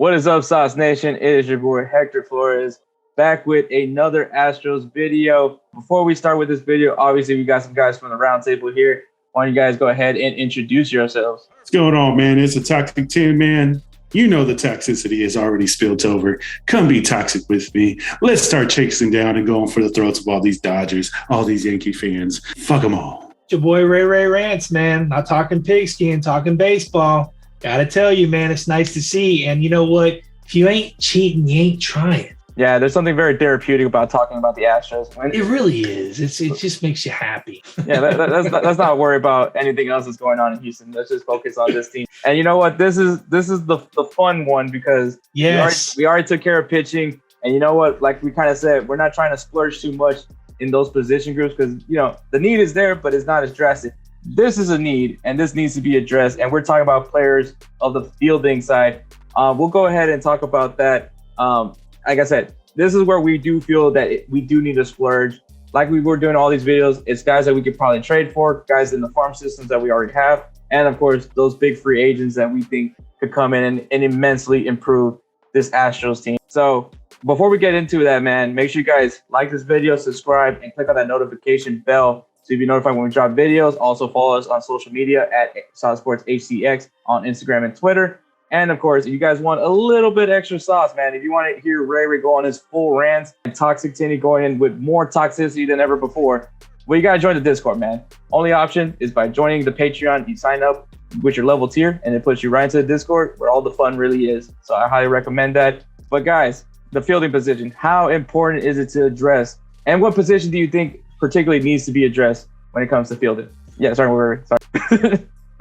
What is up, Sauce Nation? It is your boy Hector Flores back with another Astros video. Before we start with this video, obviously we got some guys from the roundtable here. Why don't you guys go ahead and introduce yourselves? What's going on, man? It's a Toxic 10, man. You know the toxicity is already spilled over. Come be toxic with me. Let's start chasing down and going for the throats of all these Dodgers, all these Yankee fans. Fuck them all. It's your boy Ray Rants, man. Not talking pigskin, talking baseball. Gotta tell you, man, it's nice to see. And you know what? If you ain't cheating, you ain't trying. Yeah, there's something very therapeutic about talking about the Astros. It really is. It just makes you happy. Yeah, let's not worry about anything else that's going on in Houston. Let's just focus on this team. And you know what? This is the fun one because we already took care of pitching. And you know what? Like we kind of said, we're not trying to splurge too much in those position groups because, you know, the need is there, but it's not as drastic. This is a need, and this needs to be addressed. And we're talking about players of the fielding side. We'll go ahead and talk about that. Like I said, this is where we do feel that we do need to splurge. Like we were doing all these videos, it's guys that we could probably trade for, guys in the farm systems that we already have, and of course, those big free agents that we think could come in and immensely improve this Astros team. So before we get into that, man, make sure you guys like this video, subscribe, and click on that notification bell so you'll be notified when we drop videos. Also follow us on social media at Sauce Sports HCX on Instagram and Twitter. And of course, if you guys want a little bit extra sauce, man, if you want to hear Ray go on his full rants and Toxic Tinny going in with more toxicity than ever before, well, you got to join the Discord, man. Only option is by joining the Patreon. You sign up with your level tier, and it puts you right into the Discord where all the fun really is. So I highly recommend that. But guys, the fielding position, how important is it to address? And what position do you think particularly needs to be addressed when it comes to fielding? Yeah, sorry. All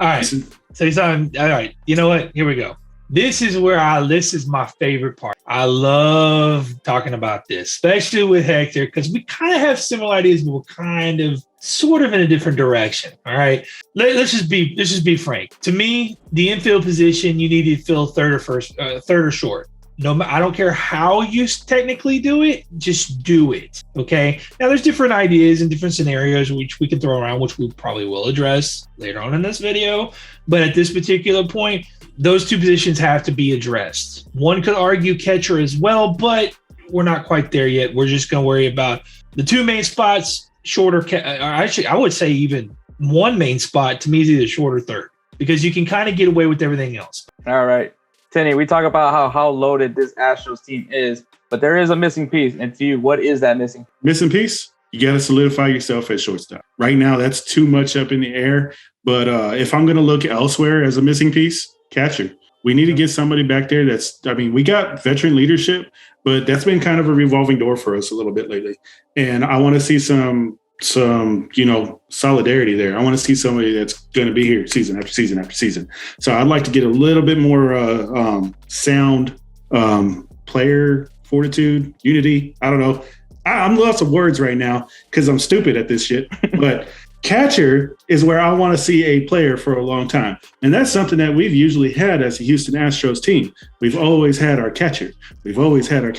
right. So all right. You know what? Here we go. This is my favorite part. I love talking about this, especially with Hector, because we kind of have similar ideas, but we're sort of in a different direction. All right. Let's just be frank. To me, the infield position, you need to fill third or short. No, I don't care how you technically do it, just do it. Okay. Now there's different ideas and different scenarios which we can throw around, which we probably will address later on in this video. But at this particular point, those two positions have to be addressed. One could argue catcher as well, but we're not quite there yet. We're just going to worry about the two main spots, actually, I would say even one main spot to me is either short or third, because you can kind of get away with everything else. All right. Tenny, we talk about how loaded this Astros team is, but there is a missing piece. And to you, what is that missing piece? You got to solidify yourself at shortstop. Right now, that's too much up in the air. But if I'm going to look elsewhere as a missing piece, catcher. We need to get somebody back there we got veteran leadership, but that's been kind of a revolving door for us a little bit lately. And I want to see some solidarity there. I want to see somebody that's going to be here season after season after season. So I'd like to get a little bit more sound player fortitude, unity. I don't know. I'm lost of words right now because I'm stupid at this shit. But catcher is where I want to see a player for a long time. And that's something that we've usually had as a Houston Astros team. We've always had our catcher. We've always had our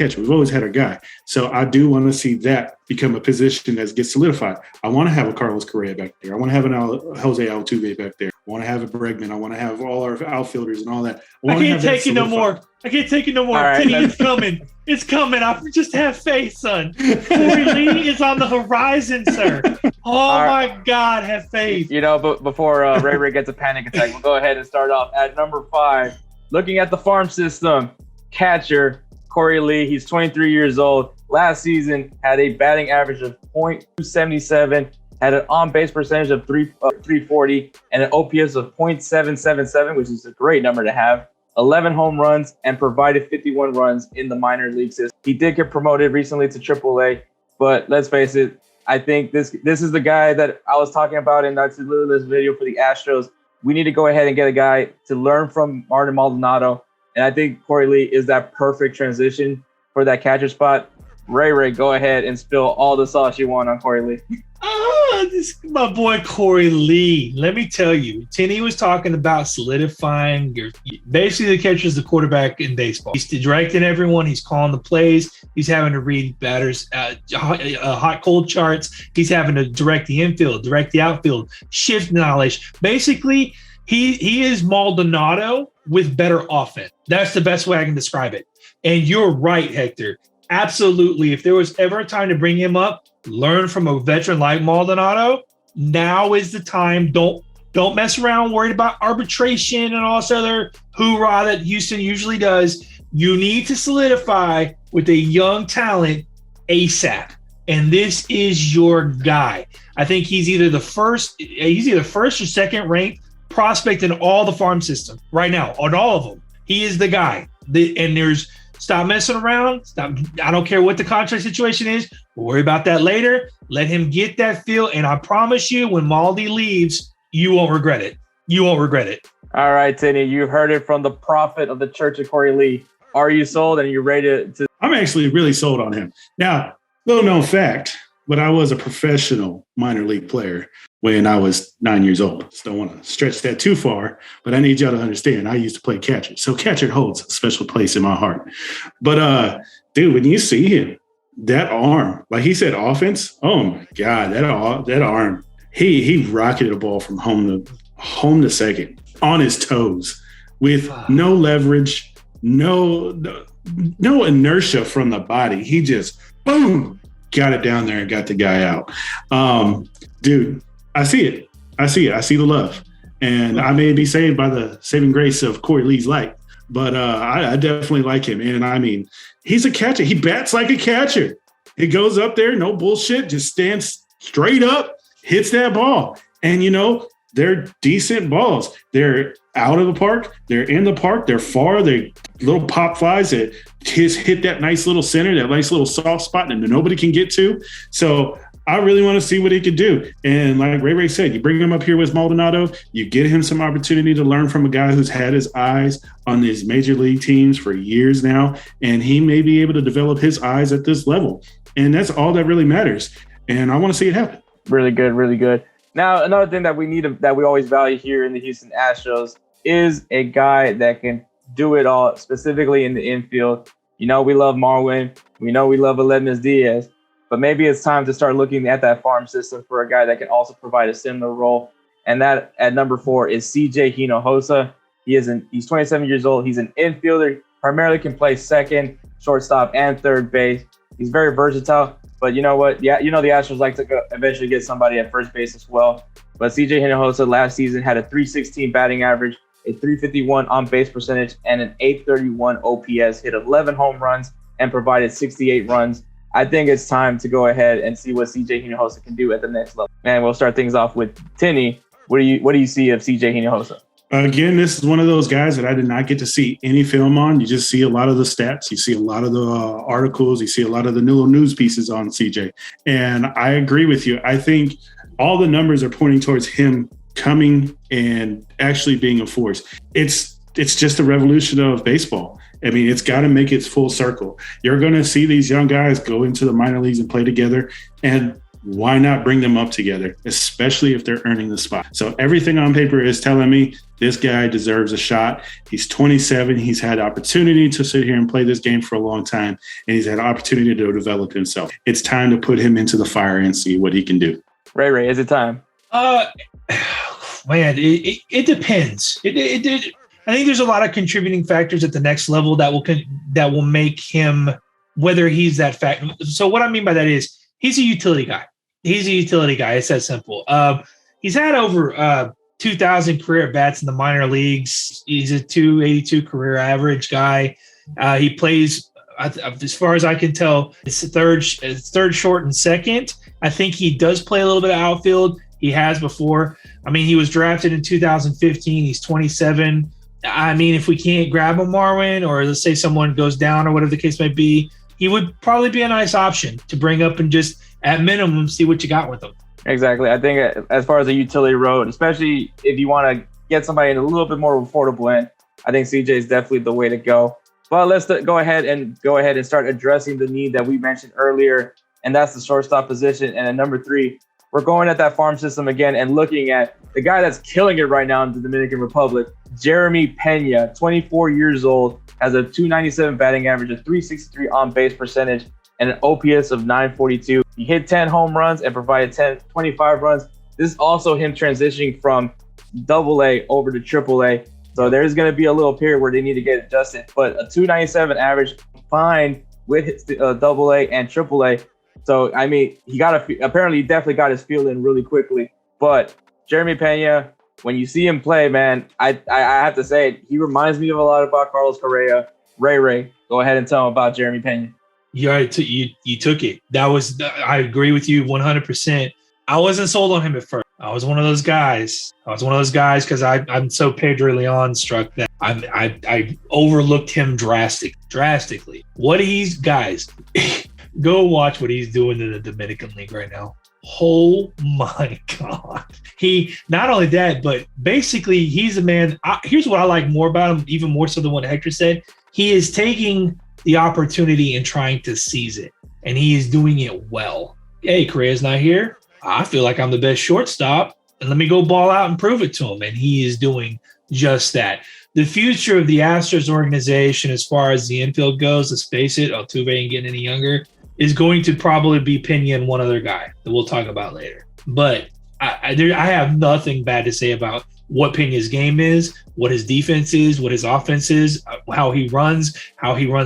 guy. So I do want to see that become a position that gets solidified. I want to have a Carlos Correa back there. I want to have an Jose Altuve back there. I want to have a Bregman. I want to have all our outfielders and all that. I can't take it no more. Right, Penny, it's coming. It's coming. I just have faith, son. Corey Lee is on the horizon, sir. Oh, my God, have faith. You know, but before Ray gets a panic attack, we'll go ahead and start off at number 5. Looking at the farm system, catcher, Corey Lee. He's 23 years old. Last season, had a batting average of .277, had an on-base percentage of 340, and an OPS of .777, which is a great number to have. 11 home runs and provided 51 runs in the minor league system. He did get promoted recently to AAA, but let's face it, I think this is the guy that I was talking about in that this video for the Astros. We need to go ahead and get a guy to learn from Martin Maldonado, and I think Corey Lee is that perfect transition for that catcher spot. Ray, go ahead and spill all the sauce you want on Corey Lee. This is my boy Corey Lee. Let me tell you, Tinny was talking about solidifying basically the catcher is the quarterback in baseball. He's directing everyone. He's calling the plays. He's having to read batters, hot cold charts. He's having to direct the infield, direct the outfield, shift knowledge. Basically, He is Maldonado with better offense. That's the best way I can describe it. And you're right, Hector. Absolutely. If there was ever a time to bring him up, learn from a veteran like Maldonado, now is the time. Don't mess around worried about arbitration and all this other hoorah that Houston usually does. You need to solidify with a young talent ASAP. And this is your guy. I think he's either first or second ranked prospect in all the farm system right now, on all of them. He is the guy. Stop messing around. Stop. I don't care what the contract situation is. We'll worry about that later. Let him get that feel. And I promise you, when Maldi leaves, you won't regret it. You won't regret it. All right, Tinny, you heard it from the prophet of the Church of Korey Lee. Are you sold and are you ready to? I'm actually really sold on him. Now, little known fact, but I was a professional minor league player when I was 9 years old. Just don't want to stretch that too far, but I need y'all to understand I used to play catcher. So catcher holds a special place in my heart. But dude, when you see him, that arm, like he said, offense, oh my God, that arm, he rocketed a ball from home to second on his toes with no leverage, no inertia from the body. He just boom, got it down there and got the guy out. Dude, I see it. I see the love. And I may be saved by the saving grace of Korey Lee's light, but I definitely like him. And I mean, he's a catcher. He bats like a catcher. He goes up there, no bullshit, just stands straight up, hits that ball. And, they're decent balls. They're out of the park. They're in the park. They're far. They're little pop flies that hit that nice little center, that nice little soft spot that nobody can get to. So I really want to see what he could do. And like Ray said, you bring him up here with Maldonado, you get him some opportunity to learn from a guy who's had his eyes on these major league teams for years now, and he may be able to develop his eyes at this level. And that's all that really matters. And I want to see it happen. Really good, really good. Now, another thing that we always value here in the Houston Astros is a guy that can do it all, specifically in the infield. We love Marwin. We know we love Aledmys Diaz. But maybe it's time to start looking at that farm system for a guy that can also provide a similar role. And that at number 4 is CJ HINOJOSA. He's 27 years old. He's an infielder, primarily can play second, shortstop, and third base. He's very versatile. But you know what? Yeah, the Astros like to eventually get somebody at first base as well. But CJ HINOJOSA last season had a .316 batting average, a .351 on-base percentage, and an .831 OPS, hit 11 home runs, and provided 68 runs. I think it's time to go ahead and see what CJ HINOJOSA can do at the next level. And we'll start things off with Tinny. What do you see of CJ HINOJOSA? Again, this is one of those guys that I did not get to see any film on. You just see a lot of the stats. You see a lot of the articles. You see a lot of the little news pieces on CJ. And I agree with you. I think all the numbers are pointing towards him coming and actually being a force. It's just the revolution of baseball. I mean, it's got to make its full circle. You're going to see these young guys go into the minor leagues and play together. And why not bring them up together, especially if they're earning the spot? So everything on paper is telling me this guy deserves a shot. He's 27. He's had opportunity to sit here and play this game for a long time, and he's had opportunity to develop himself. It's time to put him into the fire and see what he can do. Ray, is it time? Man, it depends. I think there's a lot of contributing factors at the next level that will make him, whether he's that fact. So what I mean by that is he's a utility guy. It's that simple. He's had over 2,000 career at bats in the minor leagues. He's a .282 career average guy. He plays, as far as I can tell, it's third, short, and second. I think he does play a little bit of outfield. He has before. I mean, he was drafted in 2015. He's 27. I mean, if we can't grab him, Marwin, or let's say someone goes down or whatever the case might be, he would probably be a nice option to bring up and just, at minimum, see what you got with him. Exactly. I think as far as a utility road, especially if you want to get somebody in a little bit more affordable end, I think CJ is definitely the way to go. But let's go ahead and start addressing the need that we mentioned earlier, and that's the shortstop position. And at number 3, we're going at that farm system again and looking at the guy that's killing it right now in the Dominican Republic, Jeremy PENA, 24 years old, has a .297 batting average, a .363 on-base percentage, and an OPS of .942. He hit 10 home runs and provided 25 runs. This is also him transitioning from AA over to AAA. So there's going to be a little period where they need to get adjusted. But a 297 average fine with his AA and AAA. So, I mean, apparently he definitely got his feel in really quickly. But Jeremy Pena, when you see him play, man, I have to say it, he reminds me of a lot about Carlos Correa. Ray, go ahead and tell him about Jeremy Pena. You took it. I agree with you 100%. I wasn't sold on him at first. I was one of those guys because I'm so Pedro Leon struck that I overlooked him drastically. Guys, go watch what he's doing in the Dominican League right now. Oh my God. He, not only that, but basically he's a man. Here's what I like more about him, even more so than what Hector said. He is taking the opportunity and trying to seize it, and he is doing it well. Hey, Correa's not here. I feel like I'm the best shortstop, and let me go ball out and prove it to him. And he is doing just that. The future of the Astros organization, as far as the infield goes, let's face it, Altuve ain't getting any younger, is going to probably be Pena and one other guy that we'll talk about later. But I have nothing bad to say about what Pena's game is, what his defense is, what his offense is, how he runs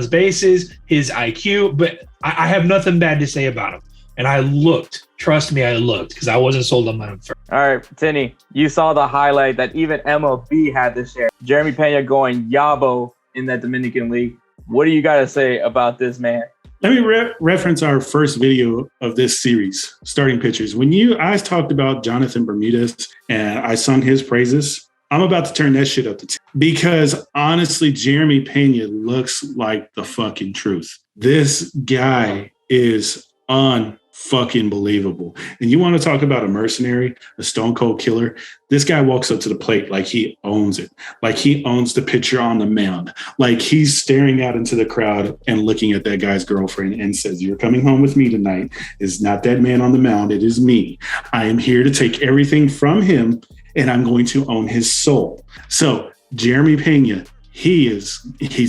bases, his IQ. But I have nothing bad to say about him. And I looked, trust me, because I wasn't sold on him first. All right, Tinny, you saw the highlight that even MLB had to share. Jeremy Pena going Yabo in that Dominican League. What do you got to say about this man? Let me reference our first video of this series, starting pitchers. When I talked about Jonathan Bermudez and I sung his praises, I'm about to turn that shit up to 10. Because honestly, Jeremy Pena looks like the fucking truth. This guy is unfucking believable. And you want to talk about a mercenary, a stone cold killer? This guy walks up to the plate like he owns it, like he owns the pitcher on the mound, like he's staring out into the crowd and looking at that guy's girlfriend and says, "You're coming home with me tonight. It's not that man on the mound. It is me. I am here to take everything from him and I'm going to own his soul." So Jeremy Pena, he's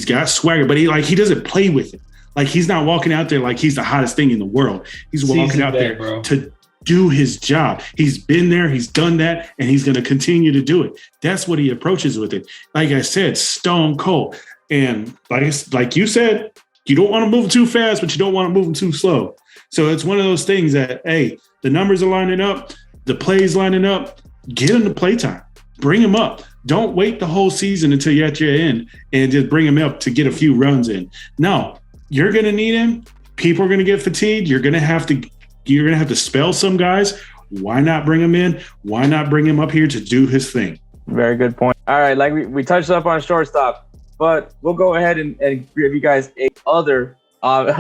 got swagger, but he doesn't play with it. Like, he's not walking out there like he's the hottest thing in the world. He's walking out there to do his job. He's been there, he's done that, and he's going to continue to do it. That's what he approaches with it. Like I said, stone cold. And like you said, you don't want to move too fast, but you don't want to move too slow. So it's one of those things that, hey, the numbers are lining up, the plays lining up, get him the playtime. Bring him up. Don't wait the whole season until you're at your end and just bring him up to get a few runs in. No. You're going to need him. People are going to get fatigued. You're going to have to spell some guys. Why not bring him in? Why not bring him up here to do his thing? Very good point. All right, like we touched up on shortstop, but we'll go ahead and give you guys a other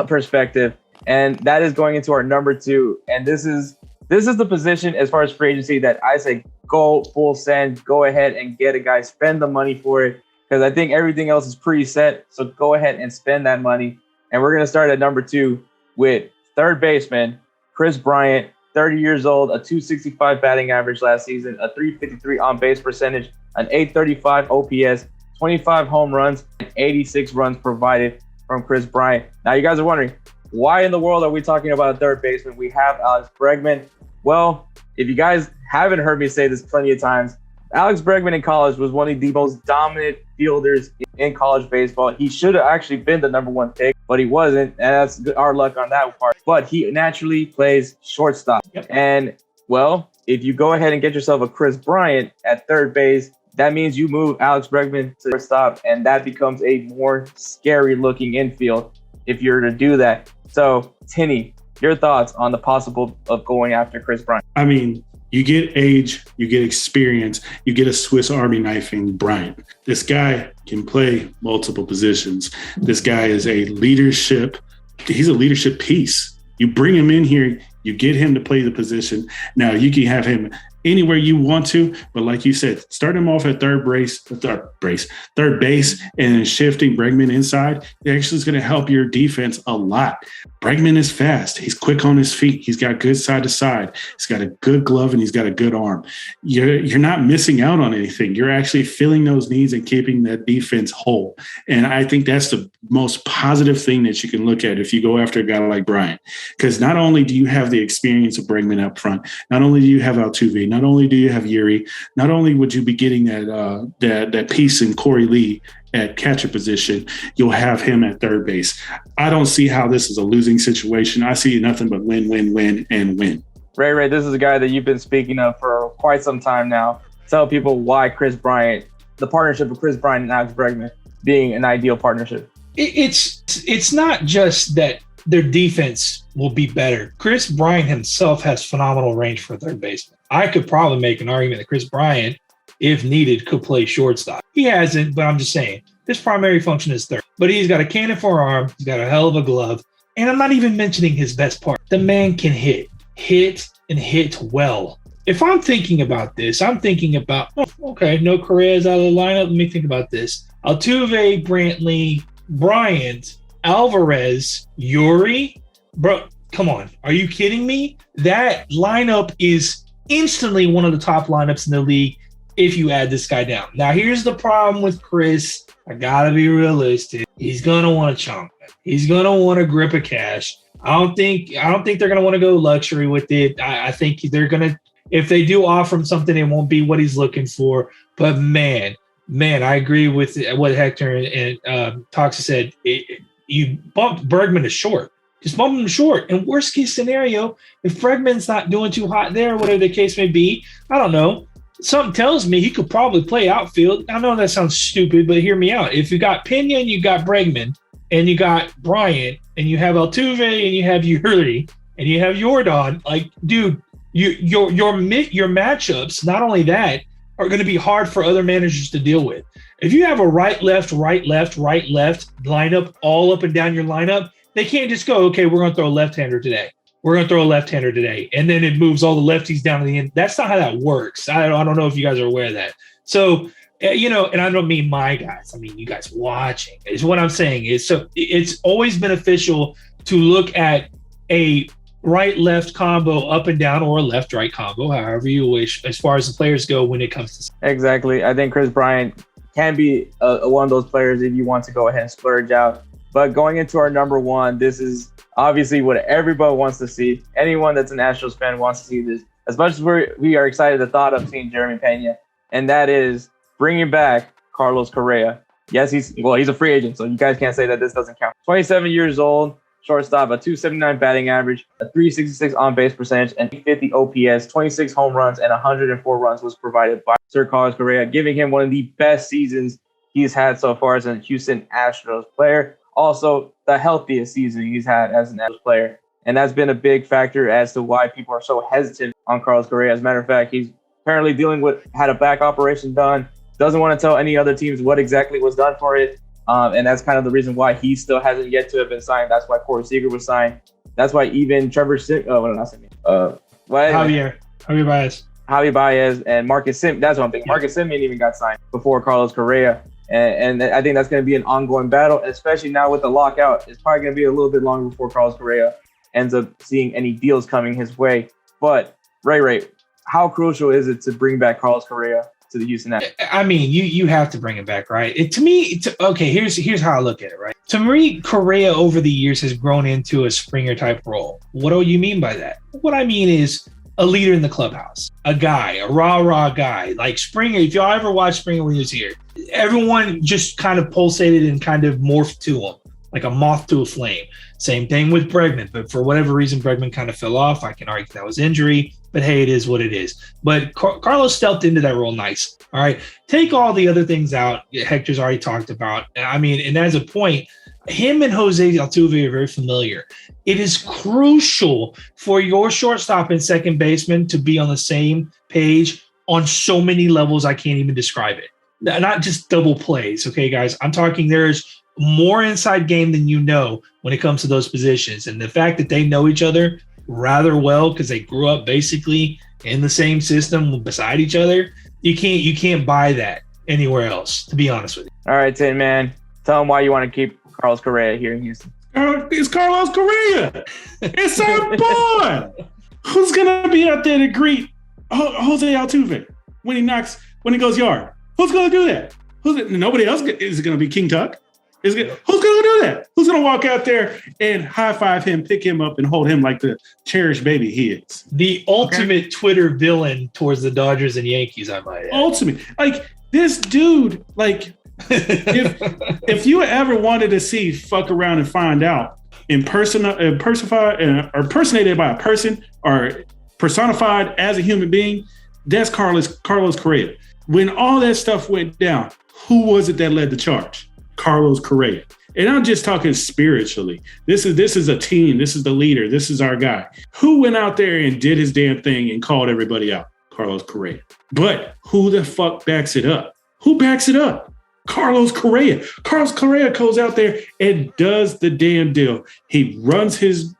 perspective, and that is going into our number 2. And this is the position as far as free agency that I say go full send. Go ahead and get a guy, spend the money for it, because I think everything else is pretty set. So go ahead and spend that money. And we're going to start at number 2 with third baseman Kris Bryant, 30 years old, a 265 batting average last season, a 353 on-base percentage, an 835 OPS, 25 home runs, and 86 runs provided from Kris Bryant. Now, you guys are wondering, why in the world are we talking about a third baseman? We have Alex Bregman. Well, if you guys haven't heard me say this plenty of times, Alex Bregman in college was one of the most dominant fielders in college baseball. He should have actually been the number 1 pick, but he wasn't, and that's our luck on that part. But he naturally plays shortstop. Yep. And, well, if you go ahead and get yourself a Kris Bryant at third base, that means you move Alex Bregman to shortstop, and that becomes a more scary-looking infield if you're to do that. So, Tinny, your thoughts on the possible of going after Kris Bryant? I mean, you get age, you get experience, you get a Swiss Army knife in Bryant. This guy can play multiple positions. This guy is he's a leadership piece. You bring him in here, you get him to play the position. Now, you can have him anywhere you want to, but like you said, start him off at third base, and then shifting Bregman inside. It actually is going to help your defense a lot. Bregman is fast. He's quick on his feet. He's got good side to side. He's got a good glove and he's got a good arm. You're not missing out on anything. You're actually filling those needs and keeping that defense whole. And I think that's the most positive thing that you can look at if you go after a guy like Bryant, because not only do you have the experience of Bregman up front, not only do you have Altuve, not only do you have Yuri, not only would you be getting that piece in Corey Lee at catcher position, you'll have him at third base. I don't see how this is a losing situation. I see nothing but win, win, win, and win. Ray, this is a guy that you've been speaking of for quite some time now. Tell people why the partnership of Kris Bryant and Alex Bregman being an ideal partnership. It's not just that their defense will be better. Kris Bryant himself has phenomenal range for third baseman. I could probably make an argument that Kris Bryant, if needed, could play shortstop. He hasn't, but I'm just saying his primary function is third. But he's got a cannon for an arm. He's got a hell of a glove. And I'm not even mentioning his best part. The man can hit and hit well. If I'm thinking about this, I'm thinking about, okay, no Correa's out of the lineup. Let me think about this. Altuve, Brantley, Bryant, Alvarez, Yuri. Bro, come on. Are you kidding me? That lineup is instantly one of the top lineups in the league if you add this guy down. Now, here's the problem with Kris. I got to be realistic. He's going to want a chunk. He's going to want a grip of cash. I don't think they're going to want to go luxury with it. I think they're going to, if they do offer him something, it won't be what he's looking for. But man, I agree with what Hector and Toxa said. You bumped Bregman to short. Just bump him to short. And worst case scenario, if Bregman's not doing too hot there, whatever the case may be, I don't know. Something tells me he could probably play outfield. I know that sounds stupid, but hear me out. If you got Pena and you got Bregman and you got Bryant and you have Altuve and you have Yuri and you have Jordan, like, dude, your matchups, not only that, are going to be hard for other managers to deal with. If you have a right, left lineup all up and down your lineup, they can't just go, okay, we're going to throw a left-hander today. And then it moves all the lefties down to the end. That's not how that works. I don't know if you guys are aware of that. So, and I don't mean my guys. I mean you guys watching. Is what I'm saying is, so it's always beneficial to look at a right-left combo up and down, or a left-right combo, however you wish, as far as the players go when it comes to. Exactly. I think Kris Bryant can be one of those players if you want to go ahead and splurge out. But going into our number one, this is obviously what everybody wants to see. Anyone that's an Astros fan wants to see this. As much as we are excited at the thought of seeing Jeremy Pena, and that is bringing back Carlos Correa. Yes, he's a free agent, so you guys can't say that this doesn't count. 27 years old, shortstop, a 279 batting average, a 366 on-base percentage, and 50 OPS, 26 home runs, and 104 runs was provided by Sir Carlos Correa, giving him one of the best seasons he's had so far as a Houston Astros player. Also, the healthiest season he's had as an Astros player. And that's been a big factor as to why people are so hesitant on Carlos Correa. As a matter of fact, he's apparently had a back operation done, doesn't want to tell any other teams what exactly was done for it. And that's kind of the reason why he still hasn't yet to have been signed. That's why Corey Seager was signed. That's why even Javier Baez and Marcus Semien. That's what I'm thinking. Marcus Semien even got signed before Carlos Correa. And I think that's going to be an ongoing battle, especially now with the lockout. It's probably going to be a little bit longer before Carlos Correa ends up seeing any deals coming his way. But Ray, how crucial is it to bring back Carlos Correa to the Houston Astros? I mean, you have to bring him back, right? Here's how I look at it, right? To me, Correa over the years has grown into a Springer type role. What do you mean by that? What I mean is a leader in the clubhouse, a rah guy. Like Springer, if y'all ever watched Springer when he was here, everyone just kind of pulsated and kind of morphed to him, like a moth to a flame. Same thing with Bregman, but for whatever reason, Bregman kind of fell off. I can argue that was injury, but hey, it is what it is. But Carlos stepped into that role nice. All right, take all the other things out Hector's already talked about. I mean, and as a point, him and Jose Altuve are very familiar. It is crucial for your shortstop and second baseman to be on the same page on so many levels I can't even describe it. Not just double plays, okay, guys? I'm talking there's more inside game than you know when it comes to those positions. And the fact that they know each other rather well because they grew up basically in the same system beside each other, you can't buy that anywhere else, to be honest with you. All right, Tin Man, tell them why you want to keep Carlos Correa here in Houston. It's Carlos Correa. It's our boy. Who's gonna be out there to greet Jose Altuve when he goes yard? Who's gonna do that? Nobody else is gonna be King Tuck. Who's going to do that? Who's going to walk out there and high five him, pick him up, and hold him like the cherished baby he is? The ultimate Twitter villain towards the Dodgers and Yankees, I might add. Ultimate. Like, this dude, like, if you ever wanted to see fuck around and find out impersonated by a person or personified as a human being, that's Carlos Correa. When all that stuff went down, who was it that led the charge? Carlos Correa. And I'm just talking spiritually. This is a team. This is the leader. This is our guy. Who went out there and did his damn thing and called everybody out? Carlos Correa. But who the fuck backs it up? Who backs it up? Carlos Correa. Carlos Correa goes out there and does the damn deal. He runs his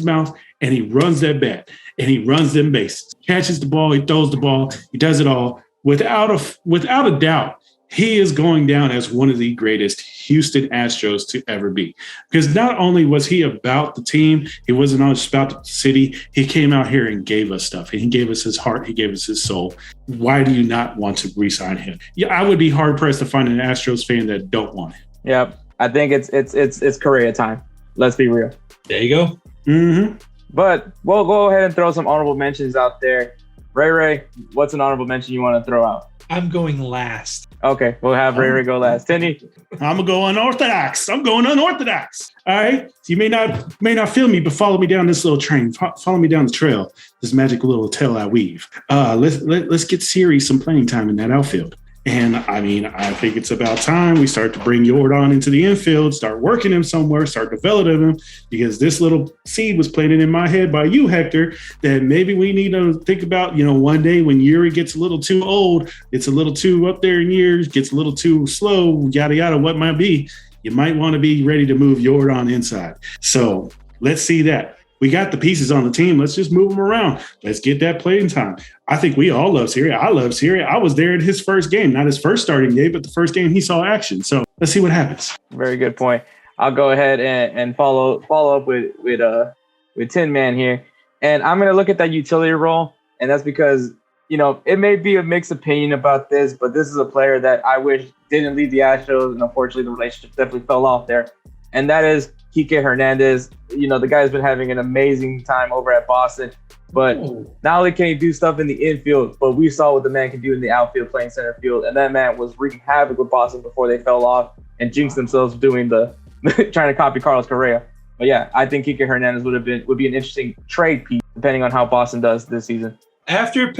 mouth and he runs that bat and he runs them bases. Catches the ball. He throws the ball. He does it all. Without a doubt, he is going down as one of the greatest Houston Astros to ever be. Because not only was he about the team, he wasn't just about the city. He came out here and gave us stuff. And he gave us his heart. He gave us his soul. Why do you not want to re-sign him? Yeah, I would be hard-pressed to find an Astros fan that don't want him. Yep. I think it's Korea time. Let's be real. There you go. Mm-hmm. But we'll go ahead and throw some honorable mentions out there. Ray, what's an honorable mention you want to throw out? I'm going last. Okay, we'll have Ray go last. Tinny? I'm gonna go unorthodox. I'm going unorthodox. All right. So you may not feel me, but follow me down this little train. Follow me down the trail. This magic little tail I weave. Let's get Siri some playing time in that outfield. And I mean, I think it's about time we start to bring Jordan into the infield, start working him somewhere, start developing him, because this little seed was planted in my head by you, Hector, that maybe we need to think about, one day when Yuri gets a little too old, it's a little too up there in years, gets a little too slow, yada, yada, what might be, you might want to be ready to move Jordan inside. So let's see that. We got the pieces on the team. Let's just move them around. Let's get that playing time. I think we all love Siri. I love Siri. I was there at his first game, not his first starting game, but the first game he saw action. So let's see what happens. Very good point. I'll go ahead and follow up with Tin Man here. And I'm going to look at that utility role. And that's because, it may be a mixed opinion about this, but this is a player that I wish didn't leave the Astros. And unfortunately, the relationship definitely fell off there. And that is Kike Hernandez. The guy's been having an amazing time over at Boston. But not only can he do stuff in the infield, but we saw what the man can do in the outfield playing center field. And that man was wreaking havoc with Boston before they fell off and jinxed themselves doing trying to copy Carlos Correa. But yeah, I think Kike Hernandez would be an interesting trade piece depending on how Boston does this season. After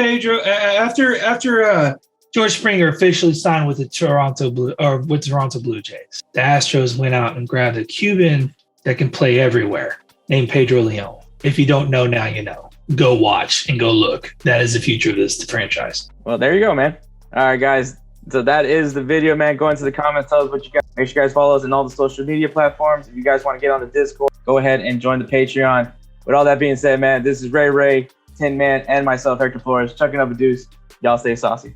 George Springer officially signed with the Toronto Blue Jays, the Astros went out and grabbed a Cuban that can play everywhere named Pedro Leon. If you don't know now, you know. Go watch and go look. That is the future of this franchise. Well, there you go, man. All right, guys. So that is the video, man. Go into the comments. Tell us what you guys. Make sure you guys follow us on all the social media platforms. If you guys want to get on the Discord, go ahead and join the Patreon. With all that being said, man, this is Ray, Tin Man, and myself, Hector Flores, chucking up a deuce. Y'all stay saucy.